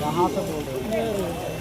यहाँ से बोल रहे हैं।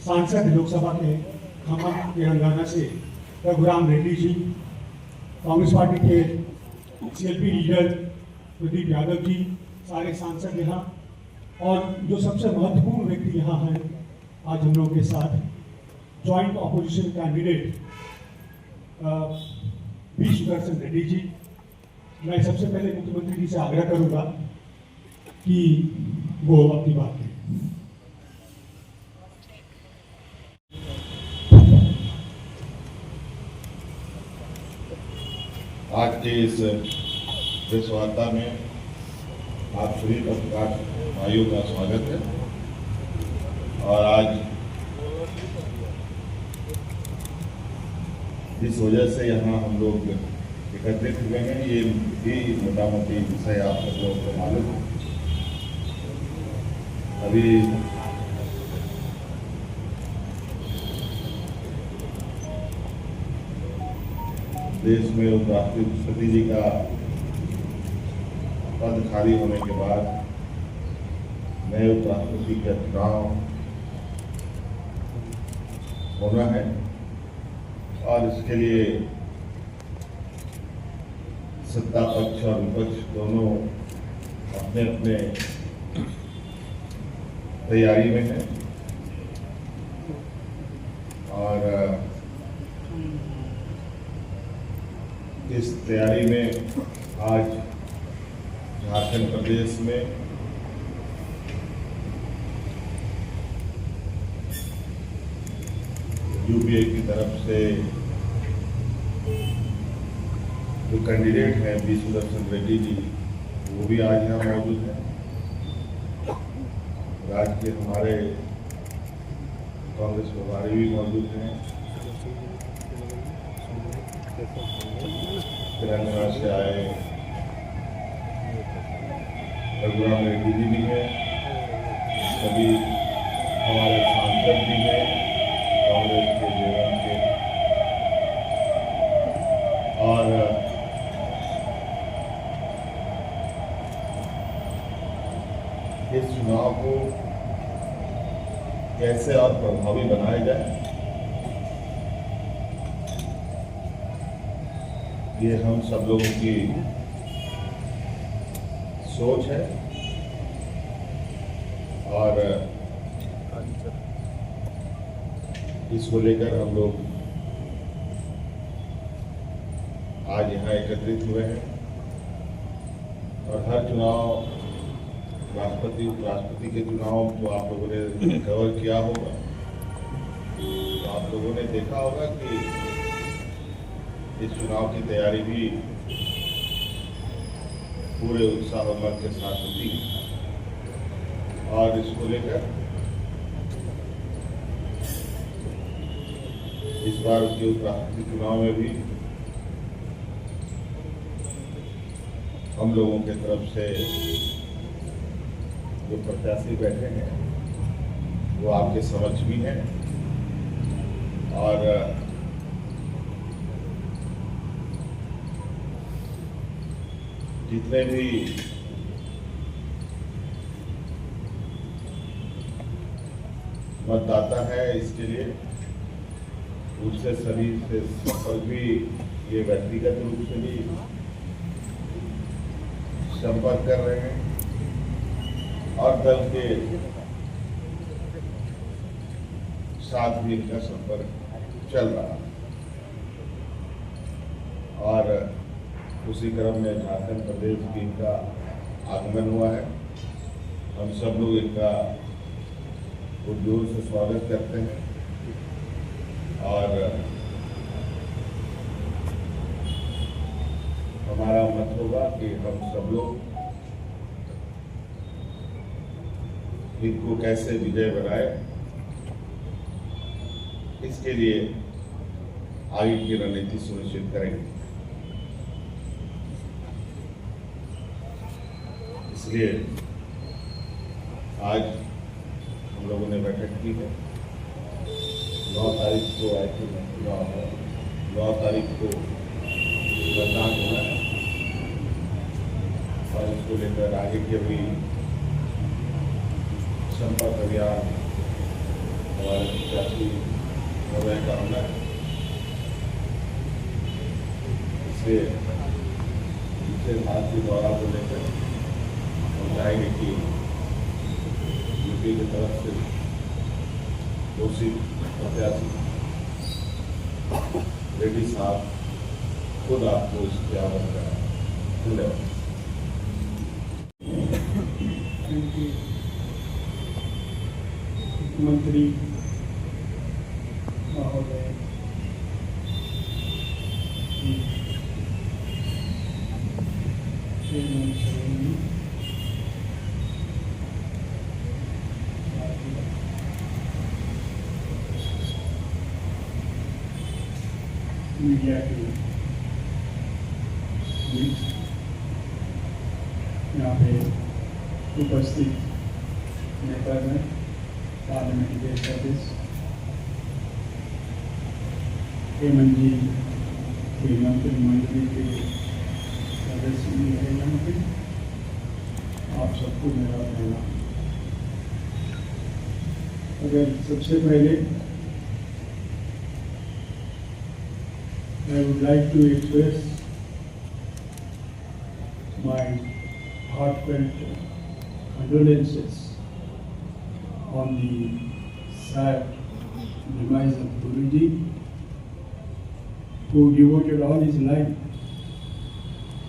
सांसद लोकसभा के खम्मम तेलंगाना से रघुराम रेड्डी जी, कांग्रेस पार्टी के सीएलपी लीडर प्रदीप यादव जी, सारे सांसद यहाँ, और जो सबसे महत्वपूर्ण व्यक्ति यहाँ हैं आज हम लोगों के साथ, joint opposition candidate B Sudarshan Reddy ji. मैं सबसे पहले मुख्यमंत्री जी से आग्रह करूंगा कि वो अपनी बात करें। आज के इस प्रेस वार्ता में आप सभी पत्रकार भाइयों का स्वागत है। और आज जिस वजह से यहाँ हम लोग एकत्रित हुए हैं, ये भी मोटा मोटी विषय आप सब लोगों को मालूम है। अभी देश में उपराष्ट्रपति जी का पद खाली होने के बाद नए उपराष्ट्रपति का चुनाव होना है, और इसके लिए सत्ता पक्ष और विपक्ष दोनों अपने अपने तैयारी में हैं। और इस तैयारी में आज झारखंड प्रदेश में यूपीए की तरफ से जो कैंडिडेट हैं बी सुदर्शन रेड्डी जी, वो भी आज यहाँ मौजूद हैं। राज्य के हमारे कांग्रेस प्रभारी भी मौजूद हैं। तेलंगाना से आए रघुराम रेड्डी जी भी हैं, सभी हमारे सांसद भी हैं कांग्रेस के जेवन के। और इस चुनाव को कैसे और प्रभावी बनाया जाए, ये हम सब लोगों की सोच है। और इसको लेकर हम लोग आज यहाँ एकत्रित हुए हैं। और हर चुनाव, राष्ट्रपति उपराष्ट्रपति के चुनाव को आप लोगों ने कवर किया होगा, तो आप लोगों ने देखा होगा कि इस चुनाव की तैयारी भी पूरे उत्साह उमंग के साथ होती है। और इसको लेकर इस बार के उपराष्ट्रपति चुनाव में भी हम लोगों के तरफ से जो प्रत्याशी बैठे हैं वो आपके समक्ष भी हैं। और जितने भी मतदाता है इसके लिए उससे सभी से संपर्क भी, ये व्यक्तिगत रूप से भी संपर्क कर रहे हैं और दल के साथ भी इनका संपर्क चल रहा है। और उसी क्रम में झारखंड प्रदेश भी इनका आगमन हुआ है। हम सब लोग इनका जोर से स्वागत करते हैं और हमारा मत होगा कि हम सब लोग इनको कैसे विजय बनाए, इसके लिए आगे की रणनीति सुनिश्चित करेंगे। इसलिए आज हम लोगों ने बैठक की है। 9 तारीख को आई थी, 9 तारीख को मतदान होना है और इसको लेकर आगे के भी संपर्क अभियान हमारे प्रत्याशी महोदय का होना है। इसलिए दूसरे भारतीय दौरा को लेकर हम चाहेंगे कि यूपी की तरफ से घोषित प्रत्याशी रेड्डी साहब खुद आपको इसकी आवश्यकता कराएं। धन्यवाद। मुख्यमंत्री महोदय मीडिया के यहाँ पे उपस्थित नेतागण, पार्लियामेंट्री सदस्य, मंत्री के मंत्रिमंडल के सदस्य भी है यहाँ पे, आप सबको मेरा प्रणाम। अगर सबसे पहले I would like to express my heartfelt condolences on the sad demise of Guruji, who devoted all his life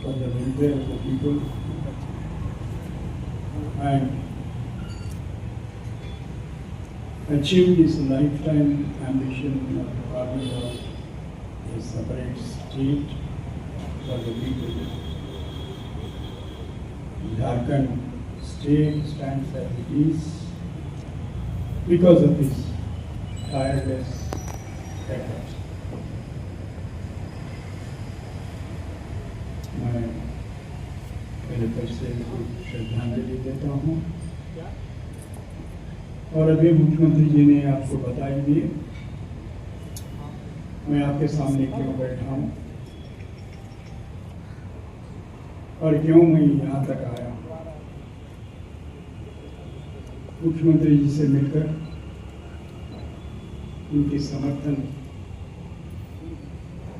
for the welfare of the people and achieved his lifetime ambition of the carving of a separate state for the people. Jharkhand state stands as it is because of his tireless effort. मैं मेरे तरफ से श्रद्धांजलि देता हूँ और अभी मुख्यमंत्री जी ने आपको बता ही दिए मैं आपके सामने क्यों बैठा हूँ और क्यों मैं यहाँ तक आया हूँ। मुख्यमंत्री जी से मिलकर उनके समर्थन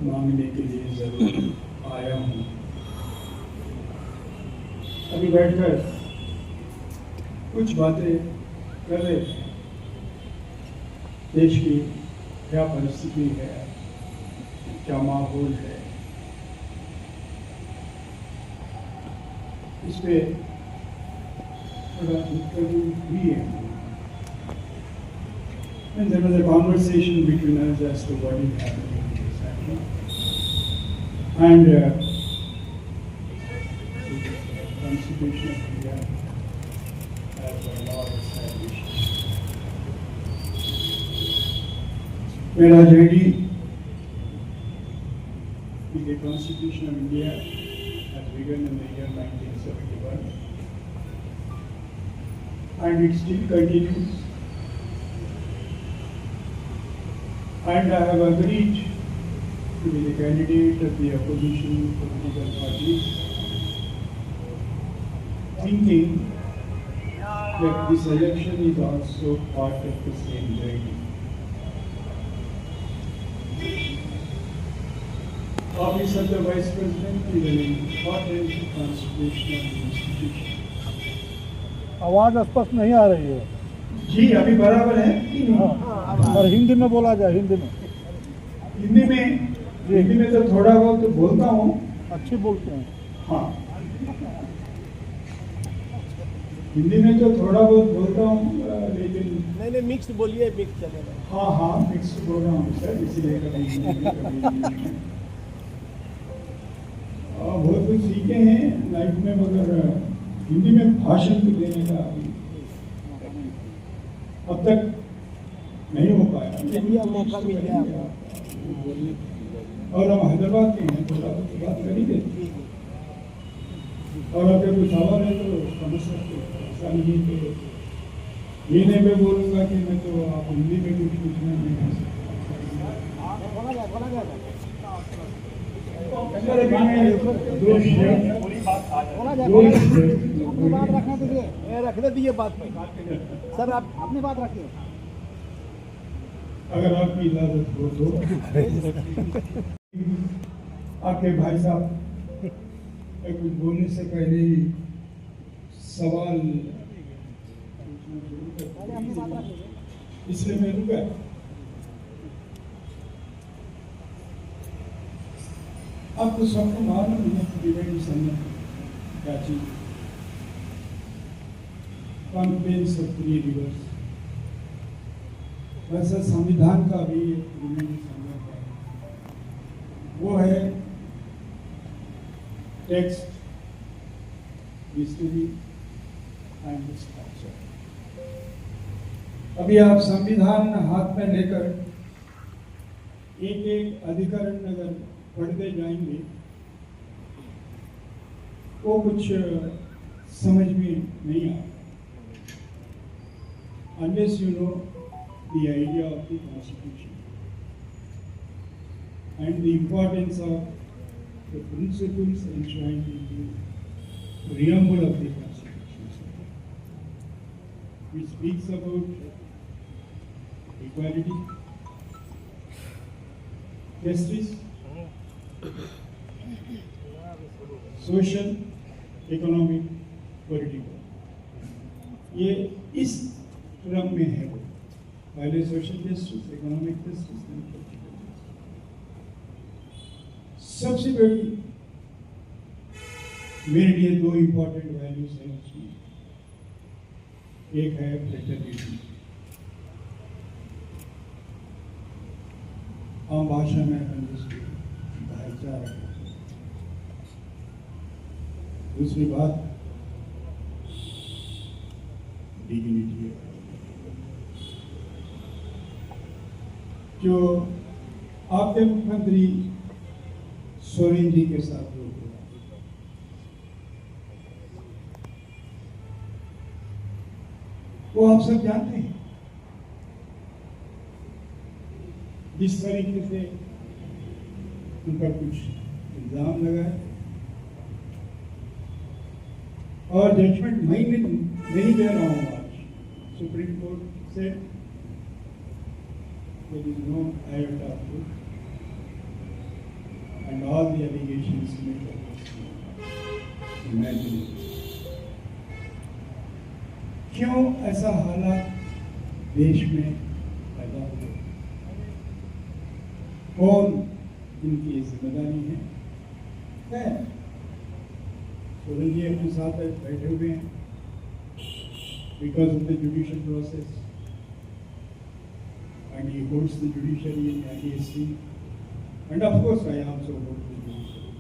मांगने के लिए जरूर आया हूँ। अभी बैठकर कुछ बातें कर रहे थे, देश की क्या परिस्थिति है, क्या माहौल है, इस पे थोड़ा इंटरव्यू भी है। And there was a conversation between us as to what is happening exactly. And the Constitution of India has a law established. When I ready, the Constitution of India has begun in the year 1971 and it still continues. And I have agreed to be the candidate of the opposition political parties, thinking that this election is also part of the same journey. Office of the Vice President is an important constitutional institution. आवाज स्पष्ट नहीं आ रही है जी अभी बराबर है कि नहीं? और हिंदी में बोला जाए। हिंदी में हिंदी में तो थोड़ा बहुत तो बोलता हूँ अच्छी बोलते हैं। हाँ, हिंदी में तो थोड़ा बहुत बोलता हूँ, लेकिन नहीं मिक्स बोलिए, मिक्स चलेगा। हाँ हाँ मिक्स बोल रहा हूँ सर, इसीलिए कभी हिंदी में, कभी इंग्लिश में। बहुत कुछ सीखे हैं लाइफ में, मगर हिंदी में भाषण तो देने का अब तक नहीं हो पाया। चलिए मौका मिल गया आपको। और हम हैदराबाद के हैं, थोड़ा बहुत बात कर ही देते हैं। और अगर कुछ सवाल है तो समझ सकते हैं, ऐसा नहीं कि ये नहीं मैं बोलूँगा कि मैं तो आप हिंदी में कुछ पूछना नहीं कर सकते। रखने दीजिए बात पे। सर आप अपनी बात रखिए। अगर आपकी इजाजत हो तो आपके भाई साहब कुछ बोलने से पहले ही सवाल इसलिए मैं रुका। आपको सबको मालूम है कि डिवाइड संघ क्या चीज, कॉन्फ्रेंस ऑफ 3 रिवर्स, वैसे संविधान का भी एक डिवाइड संघ है, वो है टेक्स्ट, हिस्ट्री एंड स्ट्रक्चर। अभी आप संविधान हाथ में लेकर एक एक अधिकरण अगर पढ़ते जाएंगे वो कुछ समझ में नहीं आएगा, unless you know the idea of the Constitution and the importance of the principles enshrined in the preamble of the Constitution, which speaks about equality, justice, social, economic, political। ये इस क्रम में है, पहले social justice, economic justice, political justice. सबसे बड़ी मेरे लिए 2 इंपॉर्टेंट वैल्यूज हैं उसमें। एक है फ्रेटर्निटी, आम भाषा में भाईचारा। दूसरी बात डिग्निटी है, जो आपके मुख्यमंत्री सोरेन जी के साथ हो गया, वो आप सब जानते हैं। जिस तरीके से उन पर कुछ इल्जाम लगाए और जजमेंट मैं नहीं दे रहा हूँ आज, सुप्रीम कोर्ट से there is no iota of truth and all the allegations made against imaginary। क्यों ऐसा हालात देश में पैदा हुए, कौन इनकी जिम्मेदारी है? सोरेन जी अपने साथ बैठे हुए हैं because of the judicial process and he holds the judiciary in high esteem, and of course I also hold the judiciary।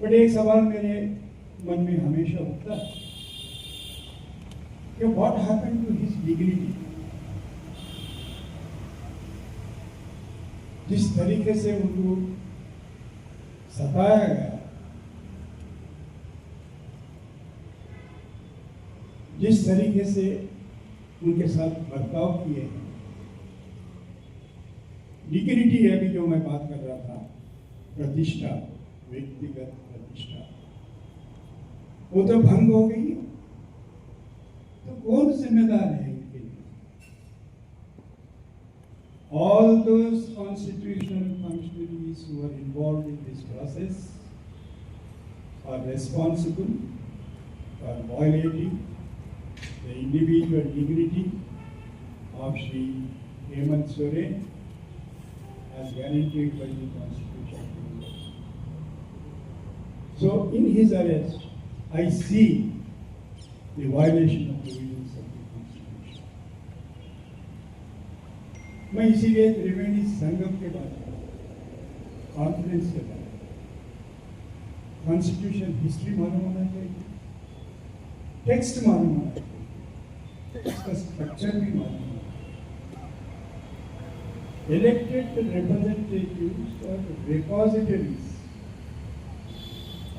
but एक सवाल मेरे मन में हमेशा उठता है कि what happened to his dignity? जिस तरीके से उनको सताया गया, जिस तरीके से उनके साथ बर्ताव किए हैं, डिग्निटी अभी जो मैं बात कर रहा था, प्रतिष्ठा, व्यक्तिगत प्रतिष्ठा, वो तो भंग हो गई है। तो कौन जिम्मेदार है इनके लिए? All those constitutional functionaries who are involved in this process are responsible for violating the individual dignity of Shri Hemant Soren as guaranteed by the Constitution. So in his arrest, I see the violation of provisions of the Constitution. मैं इसीलिए त्रिवेणी संगम के बारे में, conference के बारे में, constitution history मालूम होना चाहिए, टेक्स्ट मालूम होना चाहिए, इसका स्ट्रक्चर भी मालूम होना चाहिए। इलेक्टेड रिप्रेजेंटेटिव्स और repositories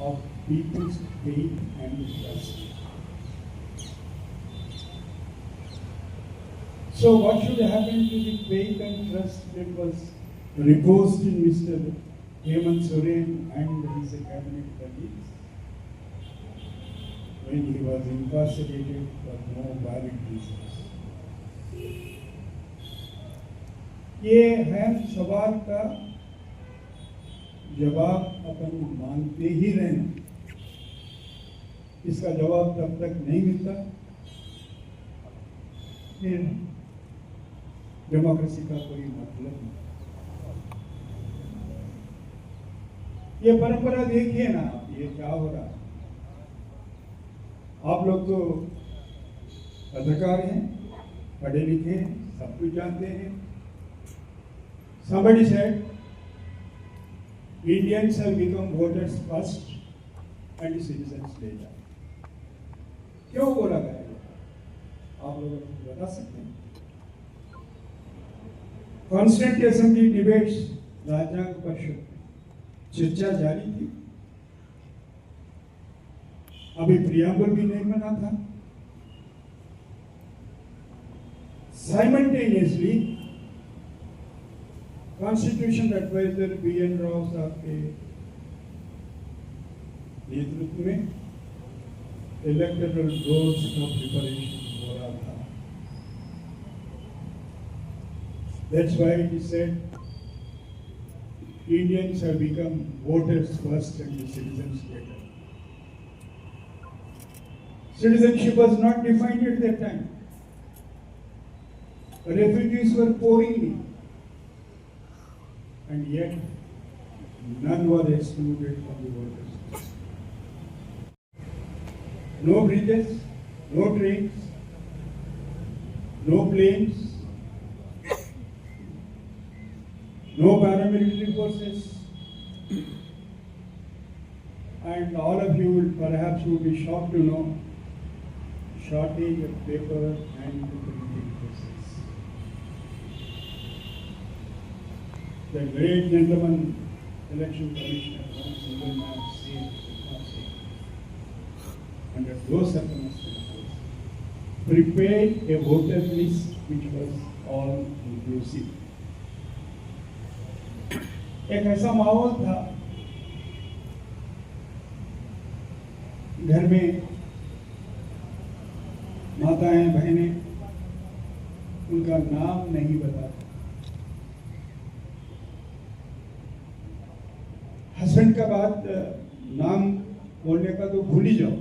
of people's faith and trust. So what should happen to the faith and trust that was reposed in Mr. Hemant Soren and his cabinet colleagues when he was incarcerated for no valid reasons? ये अहम सवाल का जवाब अपन मांगते ही रहना, इसका जवाब तब तक नहीं मिलता फिर डेमोक्रेसी का कोई मतलब नहीं। ये परंपरा देखिए ना, ये क्या हो रहा है। आप लोग तो पत्रकार हैं, पढ़े लिखे हैं, सब कुछ जानते हैं। Somebody said Indians have become voters first and citizens later. क्यों बोला गया है? आप लोग बता सकते हैं? कॉन्स्टेंट असेंबली डिबेट्स राजनाग परिषद चर्चा जारी थी, अभी प्रियम्बल भी नहीं बना था। Simultaneously constitution adviser BN Rao साहब के नेतृत्व में इलेक्टोरल रोल्स का प्रिपरेशन हो रहा था। That's why it is said Indians have become voters first and the citizens later. Citizenship was not defined at that time. Refugees were pouring in. And yet, none were excluded from the voters list. No bridges, no trains, no planes, no paramilitary forces, and all of you will perhaps be shocked to know shortage of paper and printing presses. The great gentleman, election commissioner, one single man said, under those circumstances, prepared a voter list which was all inclusive. एक ऐसा माहौल था, घर में माताएं बहनें उनका नाम नहीं बताते, हस्बैंड का बाद नाम बोलने का तो भूल ही जाओ।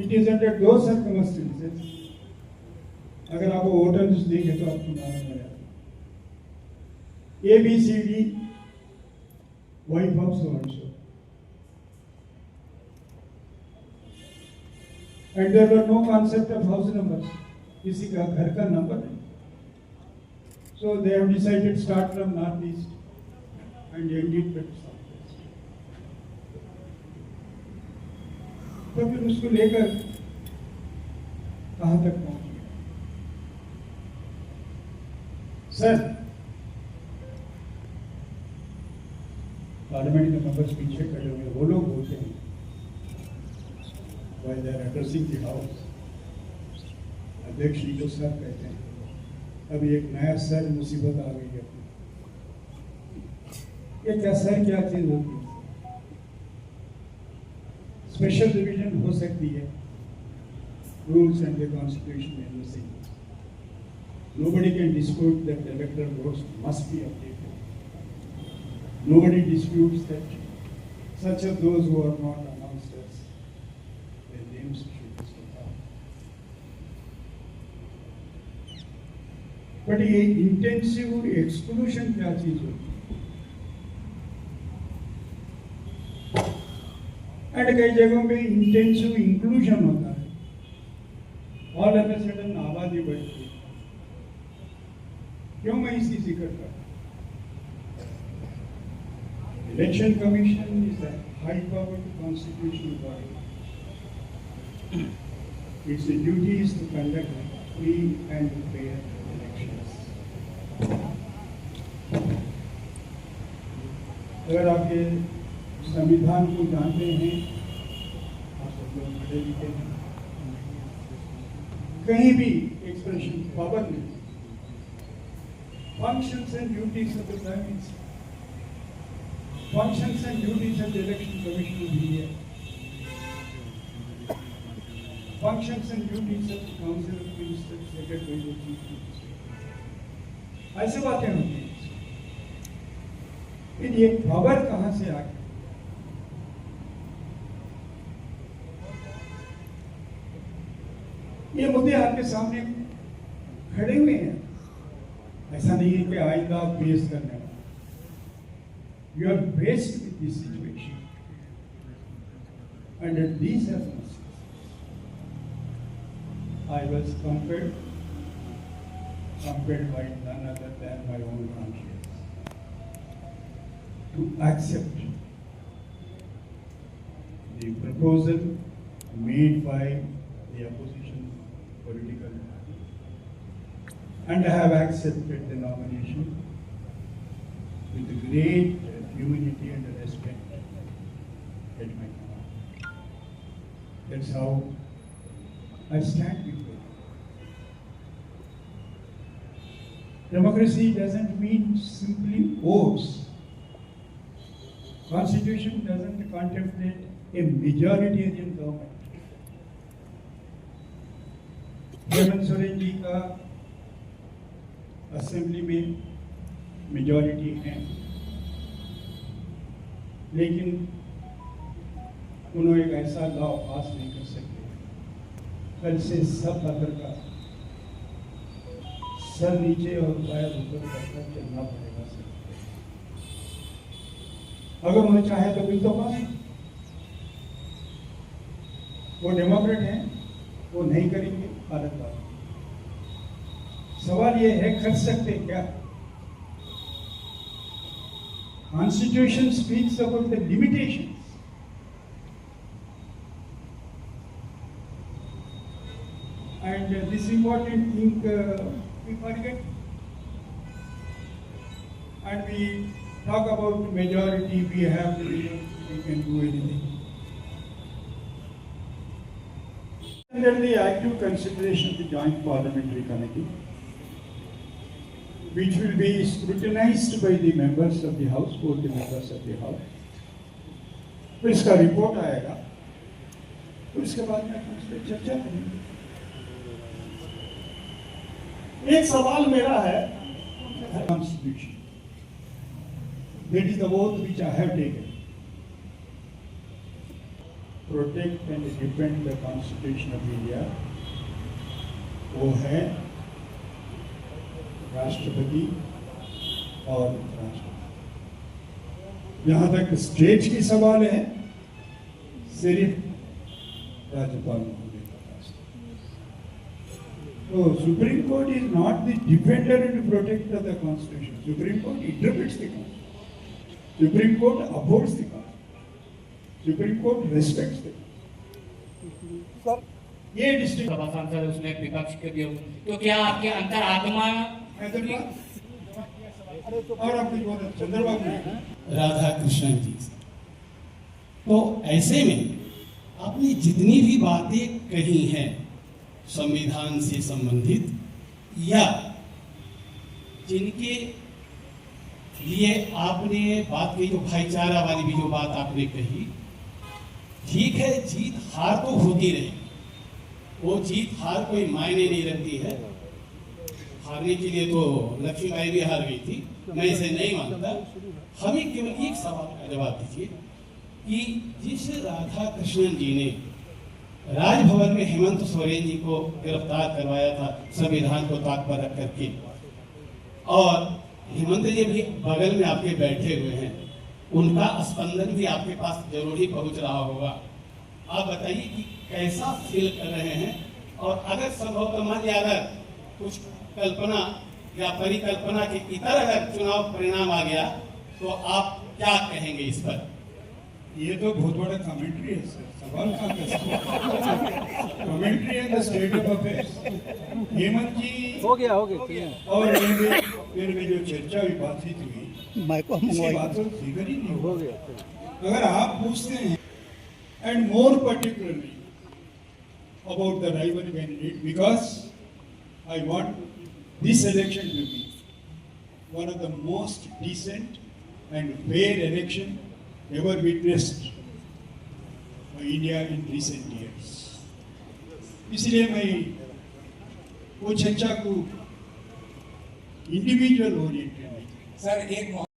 इट इज अंडर दो सर्कमस्टेंसेस, अगर आप वोटर लिस्ट देंगे तो आपको मालूम हो जाएगा ABCD wife of so and so, and there were no concept of house numbers, किसी का घर का नंबर नहीं। So they have decided start from northeast and end it at southwest. तो फिर उसको लेकर कहाँ तक पहुँच गए? सर, पार्लियामेंट के मेंबर्स पीछे खड़े हुए वो लोग बोलते हैं while they are addressing the house, अध्यक्ष जी को सर कहते हैं। अभी एक नया सर मुसीबत आ गई है। ये क्या सर क्या चीज होती है? स्पेशल डिवीजन हो सकती है, rules and the constitution and the same. Nobody can dispute that electoral rolls must be updated. Nobody disputes that such of those who are not announced as their names should be struck out. But ये intensive exclusion क्या चीज होती है? And कई जगहों पे intensive inclusion होता है, ऑल ऑफ ए सडन आबादी बढ़ती है। क्यों मैं इसकी जिक्र कर? Election commission is a high powered constitutional body. Its duty is to conduct free and fair elections. अगर आप ये संविधान को जानते हैं, आप सब लोग पढ़े लिखे हैं, कहीं भी एक्सप्रेशन पावर में functions and duties of the Prime Minister, functions and duties of the Election Commission of India, functions and duties of the Council of Ministers headed by the Chief Minister। ऐसे बातें होती हैं। फिर ये power कहाँ से आ गई? ये मुद्दे आपके सामने खड़े हुए हैं। ऐसा नहीं है कि आइंदा आप फेस करने वाले। You are faced with this situation, and at these circumstances, I was compelled by none other than my own conscience to accept the proposal made by the opposition political party, and I have accepted the nomination with great humility and respect at my command. That's how I stand before you. Democracy doesn't mean simply votes. Constitution doesn't contemplate a majoritarian government. Hemant Soren ji का assembly में majority है, लेकिन उन्होंने एक ऐसा law पास नहीं कर सकते। कल से सब पत्रकार सर नीचे और पैर ऊपर करकर चलना पड़ेगा सर। अगर उन्हें चाहे तो बिल तो पास, वो डेमोक्रेट हैं, वो नहीं करेंगे भारत वाले। सवाल ये है, कर सकते क्या? Constitution speaks about the limitations. And this important thing we forget. And we talk about majority, we have the majority, we can do anything. Under the active consideration of the Joint Parliamentary Committee, which will be scrutinized by the members of the House, both the members of the House. फिर इसका report आएगा, तो इसके बाद में उस पर चर्चा करेंगे। एक सवाल मेरा है, Constitution. That is the oath which I have taken. Protect and defend the Constitution of India. वो है राष्ट्रपति और उपराष्ट्रपति। जहाँ तक स्टेट की सवाल है, सिर्फ राज्यपाल महोदय का पास। तो supreme court is not the defender and protector of the constitution. Supreme court interprets the constitution, supreme court upholds the constitution, supreme court respects the constitution. ये डिस्ट्रिक्ट सभा सांसद उसने विपक्ष के लिए, तो क्या आपके अंतरात्मा और अपनी चंद्रबाबू राधा कृष्णन जी। तो ऐसे में आपने जितनी भी बातें कही हैं संविधान से संबंधित या जिनके लिए आपने बात कही, तो भाईचारा वाली भी जो बात आपने कही, ठीक है, जीत हार तो होती रही, वो जीत हार कोई मायने नहीं रखती है। हारने के लिए तो लक्ष्मीबाई भी हार गई थी, मैं इसे नहीं मानता। हमें केवल एक सवाल का जवाब दीजिए कि जिस राधा कृष्णन जी ने राजभवन में हेमंत सोरेन जी को गिरफ्तार करवाया था संविधान को ताक पर रख करके, और हेमंत जी भी बगल में आपके बैठे हुए हैं, उनका स्पंदन भी आपके पास जरूर ही पहुंच रहा होगा। आप बताइए कि कैसा फील कर रहे हैं, और अगर संभवतः मान लिया अगर कुछ कल्पना या परिकल्पना के इतर अगर चुनाव परिणाम आ गया तो आप क्या कहेंगे इस पर? ये तो बहुत बड़ा कमेंट्री है सर, सवाल का कमेंट्री है the state of affairs. Hemant ji हो गया ठीक है। और मेरे में जो चर्चा हुई, बातचीत हुई, माइको इसकी बातों को फिगर ही नहीं हो हो गया। अगर आप पूछते हैं, and more particularly about the rival candidate, because I want this election to be one of the most decent and fair election ever witnessed by India in recent years. इसलिए मैं वो चर्चा को इंडिविजुअल ओरिएंटेड सर एक